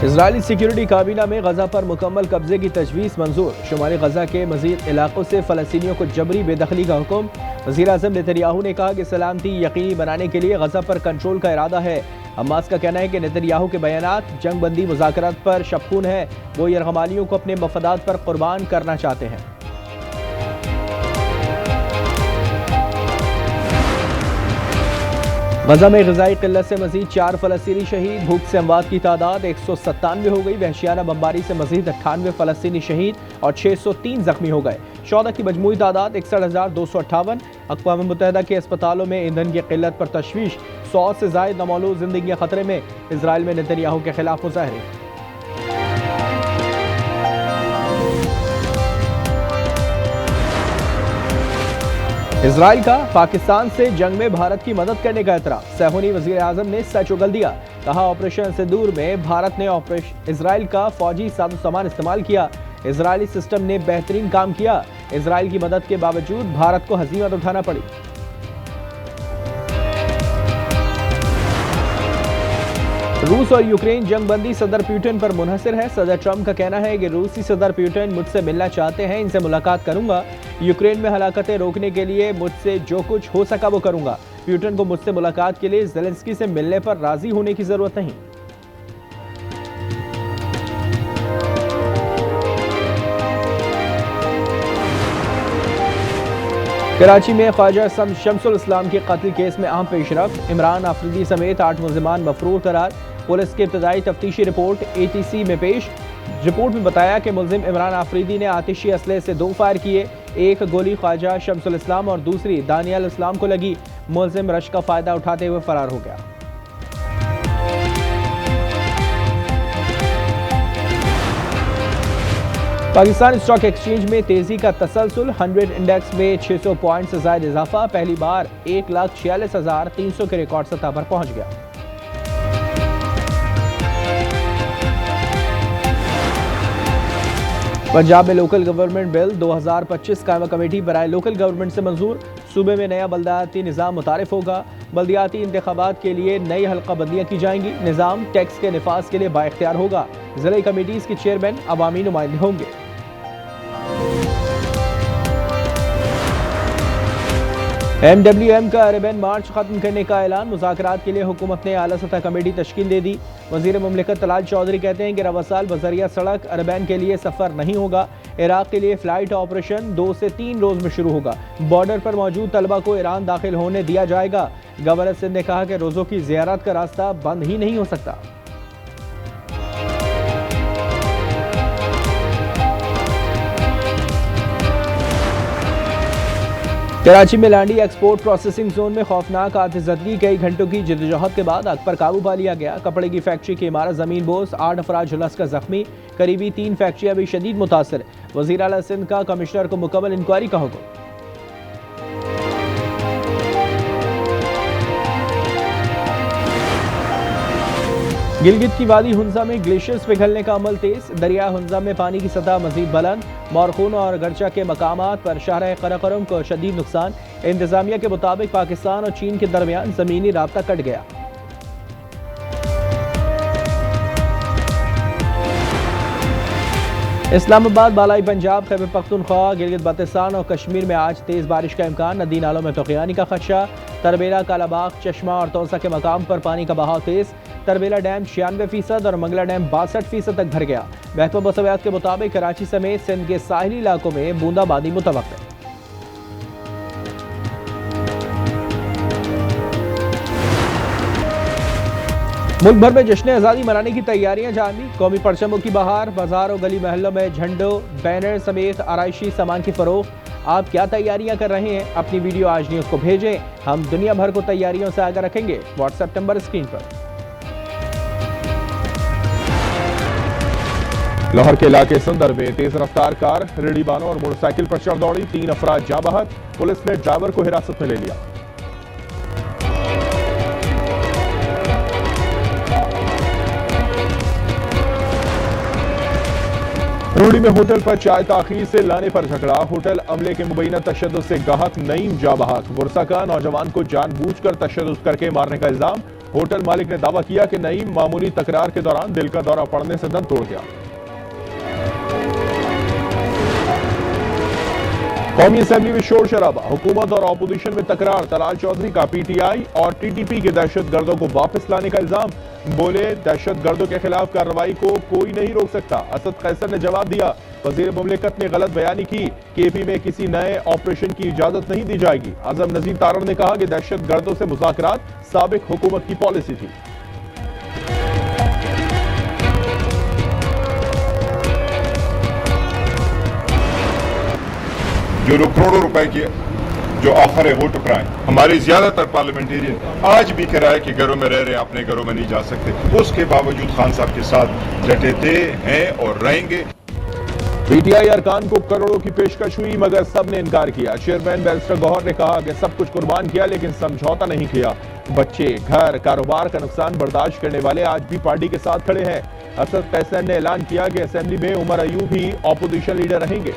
Israeli security काबीना में गजा पर मुकम्मल कब्जे की तजवीज़ मंजूर। शुमाली गजा के मजीद इलाकों से फ़लस्तीनियों को जबरी बेदखली का हुक्म। वज़ीर आज़म नेतन्याहू ने कहा कि सलामती यकीनी बनाने के लिए गजा पर कंट्रोल का इरादा है। हमास का कहना है कि नेतन्याहू के बयानात जंग बंदी मुज़ाकरात पर शबखून है। वो यरगमालियों को अपने मफादात पर कुर्बान करना चाहते हैं। गजा में ग़िज़ाई क़िल्लत से मज़ीद 4 फ़लस्तीनी शहीद। भूख से अमवात की तादाद 197 हो गई। वहशियाना बमबारी से मज़ीद 98 फ़लस्तीनी शहीद और 603 ज़ख्मी हो गए। शोहदा की मजमूई तादाद 61,258। अक़वाम मुत्तहिदा के अस्पतालों में ईंधन की क़िल्लत पर तशवीश। 100 से ज़ायद नमौलूद ज़िंदगियाँ ख़तरे में। इजराइल में नेतन्याहू के खिलाफ मुज़ाहरे। इजराइल का पाकिस्तान से जंग में भारत की मदद करने का एतराफ़। सहूनी वज़ीर आज़म ने सच उगल दिया। कहा ऑपरेशन सिंदूर में भारत ने इजराइल का फौजी सामान इस्तेमाल किया। इजरायली सिस्टम ने बेहतरीन काम किया। इजराइल की मदद के बावजूद भारत को हज़ीमत उठाना पड़ी। रूस और यूक्रेन जंग बंदी सदर पुतिन पर मुनहसर है। सदर ट्रंप का कहना है कि रूसी सदर पुतिन मुझसे मिलना चाहते हैं, इनसे मुलाकात करूंगा। यूक्रेन में हलाकतें रोकने के लिए मुझसे जो कुछ हो सका वो करूंगा। पुतिन को मुझसे मुलाकात के लिए ज़ेलेंस्की से मिलने पर राजी होने की जरूरत नहीं। कराची में ख्वाजा शमसुल इस्लाम के कत्ल केस में अहम पेशरफ। इमरान आफरीदी समेत 8 मुल्ज़िमान मफरूर करार। पुलिस की इब्तदाई तफ्तीशी रिपोर्ट ATC में पेश। रिपोर्ट में बताया कि मुल्ज़िम इमरान आफरीदी ने आतिशी असले से 2 फायर किए। एक गोली ख्वाजा शमसुल इस्लाम और दूसरी दानियाल इस्लाम को लगी। मुल्ज़िम रश का फ़ायदा उठाते हुए फरार हो गया। पाकिस्तान स्टॉक एक्सचेंज में तेजी का तसलसल। 100 इंडेक्स में 600 पॉइंट से ज़ायद इजाफा। पहली बार 1,46,300 के रिकॉर्ड सतह पर पहुंच गया। पंजाब में लोकल गवर्नमेंट बिल 2025 कायमा कमेटी बराए लोकल गवर्नमेंट से मंजूर। सूबे में नया बल्दियाती निज़ाम मुतारिफ होगा। बल्दियाती इंतखाबात के लिए नई हल्का बंदियाँ की जाएंगी। निज़ाम टैक्स के निफाज के लिए बाइख्तियार होगा। ज़िला कमेटीज़ के चेयरमैन अवामी नुमाइंदे होंगे। MWM का अरबैन मार्च खत्म करने का ऐलान। मुज़ाकरात के लिए हुकूमत ने आला सतह कमेटी तश्कील दे दी। वज़ीर मुमलिकत तलाल चौधरी कहते हैं कि रवा साल बज़रिया सड़क अरबैन के लिए सफ़र नहीं होगा। इराक़ के लिए फ़्लाइट ऑपरेशन 2 से 3 रोज़ में शुरू होगा। बॉर्डर पर मौजूद तलबा को ईरान दाखिल होने दिया जाएगा। गवर्नर सिंध ने कहा कि रोज़ों की ज़ियारत का रास्ता बंद ही नहीं हो सकता। कराची में लांडी एक्सपोर्ट प्रोसेसिंग जोन में खौफनाक आतिशज़दगी। कई घंटों की जदोजहद के बाद आग पर काबू पा लिया गया। कपड़े की फैक्ट्री की इमारत ज़मीन बोस। 8 अफराद झुलसकर जख्मी। करीबी 3 फैक्ट्रियां भी शदीद मुतासर। वज़ीर आला सिंध का कमिश्नर को मुकम्मल इंक्वायरी का हुक्म। गिलगित की वादी हुंजा में ग्लेशियर्स पिघलने का अमल तेज। दरिया हुंजा में पानी की सतह मजीद बुलंद। मोरखून और गरचा के मकामात पर शाहराह कराकोरम को शदीद नुकसान। इंतजामिया के मुताबिक पाकिस्तान और चीन के दरमियान जमीनी राब्ता कट गया। इस्लामाबाद, बालाई पंजाब, खैबर पख्तूनख्वा, गिलगित बल्तिस्तान और कश्मीर में आज तेज बारिश का इम्कान। नदी नालों में तूफ़ानी का खदशा। तरबेला, कालाबाग, चश्मा और तौसा के मकाम पर पानी का बहाव तेज। तरबेला डैम 96% और मंगला डैम 62% तक भर गया। महकमा मौसमियात के मुताबिक कराची समेत सिंध के साहिली इलाकों में बूंदाबांदी मुतवक्किल। मुल्क भर में जश्न आज़ादी मनाने की तैयारियां जारी। कौमी परचमों की बहार। बाजार और गली महलों में झंडों, बैनर समेत आराइशी सामान की फरोख्त। आप क्या तैयारियां कर रहे हैं? अपनी वीडियो आज न्यूज़ को भेजें। हम दुनिया भर को तैयारियों से आगाह रखेंगे। व्हाट्सएप नंबर स्क्रीन पर। लाहौर के इलाके सुंदर में तेज रफ्तार कार, रेडी बानों और मोटरसाइकिल पर चढ़ दौड़ी। 3 अफराद जाँ बहक। पुलिस ने ड्राइवर को हिरासत में ले लिया। रोहड़ी में होटल पर चाय ताखीर से लाने पर झगड़ा। होटल अमले के मुबैना तशद्दुद से गाहक नईम जाँ बहक। गुरसा का नौजवान को जानबूझकर तशद्दुद करके मारने का इल्जाम। होटल मालिक ने दावा किया कि नईम मामूली तकरार के दौरान दिल का दौरा पड़ने से दम तोड़ गया। कौमी असेंबली में शोर शराबा, हुकूमत और ऑपोजिशन में तकरार। तलाल चौधरी का पीटीआई और टीटीपी के दहशतगर्दों को वापस लाने का इल्जाम। बोले, दहशतगर्दों के खिलाफ कार्रवाई को कोई नहीं रोक सकता। असद कैसर ने जवाब दिया, वजीर मुमलिकत ने गलत बयानी की, केपी में किसी नए ऑपरेशन की इजाजत नहीं दी जाएगी। आजम नजीर तारड़ ने कहा कि दहशतगर्दों से मुज़ाकरात साबिक हुकूमत की पॉलिसी थी। जो लोग करोड़ों रुपए की जो ऑफर है वो टुकराएं। हमारे ज्यादातर पार्लियामेंटेरियन आज भी किराए के घरों में रह रहे हैं, अपने घरों में नहीं जा सकते। उसके बावजूद खान साहब के साथ डटे थे, हैं और रहेंगे। पीटीआई अरकान को करोड़ों की पेशकश हुई मगर सब ने इनकार किया। चेयरमैन बैरिस्टर गौहर ने कहा कि सब कुछ कुर्बान किया लेकिन समझौता नहीं किया। बच्चे, घर, कारोबार का नुकसान बर्दाश्त करने वाले आज भी पार्टी के साथ खड़े हैं। असद कैसर ने ऐलान किया कि असेंबली में उमर अयूब ही ऑपोजिशन लीडर रहेंगे।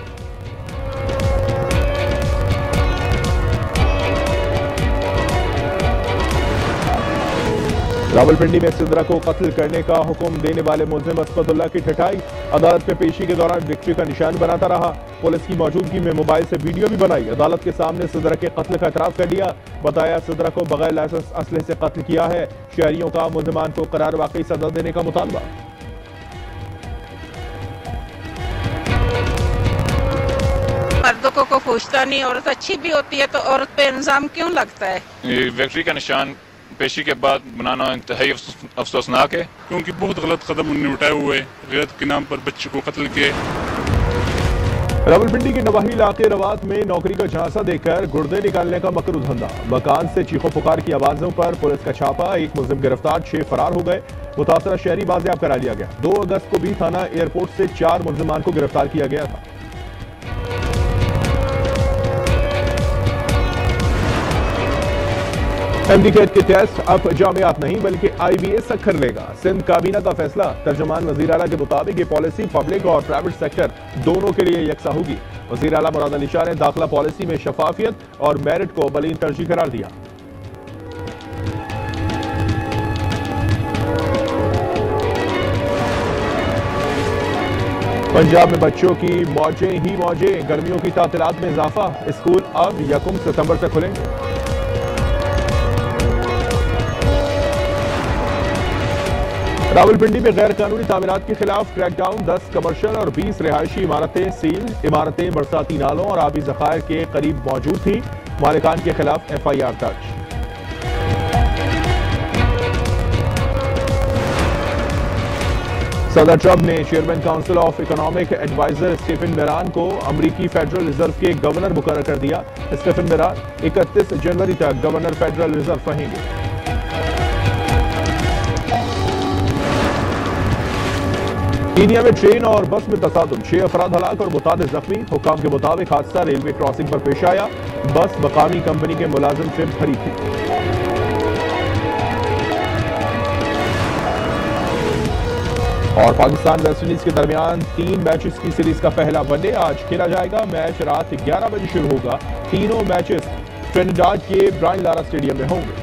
रावलपिंडी में सिद्रा को कत्ल करने का हुक्म देने वाले मुल्जिम असफदुल्ला की ठठाई। अदालत में पेशी के दौरान विक्ट्री का निशान बनाता रहा। पुलिस की मौजूदगी में मोबाइल से वीडियो भी बनाई। अदालत के सामने सिद्रा के कत्ल का इतराफ कर लिया। बताया, सिद्रा को बगैर लाइसेंस असले से कत्ल किया है। शहरियों का मुल्जिमान को करार वाकई सजा देने का मुतालबा। मर्दों को पूछता नहीं, औरत अच्छी भी होती है तो औरत पे इल्जाम क्यों लगता है? ये विक्ट्री का निशान पेशी के बाद बनाना इंतहाई अफसोसनाक है, क्योंकि बहुत गलत कदम उन्होंने उठाए हुए, गैरत के नाम पर बच्चे को कत्ल किए। रावलपिंडी के नवाही इलाके रवात में नौकरी का झांसा देकर गुर्दे निकालने का मकरू धंधा। मकान से चीखों पुकार की आवाजों पर पुलिस का छापा, एक मुलजिम गिरफ्तार, 6 फरार हो गए। मुतासरा शहरी बाजियाब करा लिया गया। 2 अगस्त को भी थाना एयरपोर्ट से 4 मुलजिमान को गिरफ्तार किया गया था। एमडीकेट के टेस्ट अब जामियात नहीं बल्कि आईबीएस सखर लेगा। सिंध काबीना का फैसला। तर्जुमान वजीर आला के मुताबिक ये पॉलिसी पब्लिक और प्राइवेट सेक्टर दोनों के लिए यकसा होगी। वजीर आला मुराद अली शाह ने दाखिला पॉलिसी में शफाफियत और मेरिट को अवलीन तरजीह करार दिया। पंजाब में बच्चों की मौजें ही मौजें। गर्मियों की तातीलात में इजाफा। स्कूल अब 1 सितंबर से खुलेंगे। रावलपिंडी में गैर कानूनी तामीरात के खिलाफ क्रैकडाउन। 10 कमर्शियल और 20 रिहायशी इमारतें सील। इमारतें बरसाती नालों और आबी जखायर के करीब मौजूद थी। मालिकान के खिलाफ FIR दर्ज। सदर ट्रंप ने chairman council of economic adviser Stephen Miran को अमरीकी फेडरल रिजर्व के गवर्नर मुकर्रर कर दिया। स्टीफन मेरान 31 जनवरी तक गवर्नर फेडरल रिजर्व रहेंगे। कीनिया में ट्रेन और बस में तसादुम, 6 अफराद हलाक और मुतादिद जख्मी। हुकाम के मुताबिक हादसा रेलवे क्रॉसिंग पर पेश आया। बस मकामी कंपनी के मुलाजिम से भरी थी। और पाकिस्तान वेस्ट इंडीज के दरमियान 3 मैचेस की सीरीज का पहला वनडे आज खेला जाएगा। मैच रात 11 बजे शुरू होगा। तीनों मैचेस ट्रिनिडाद के ब्रायन लारा स्टेडियम में होंगे।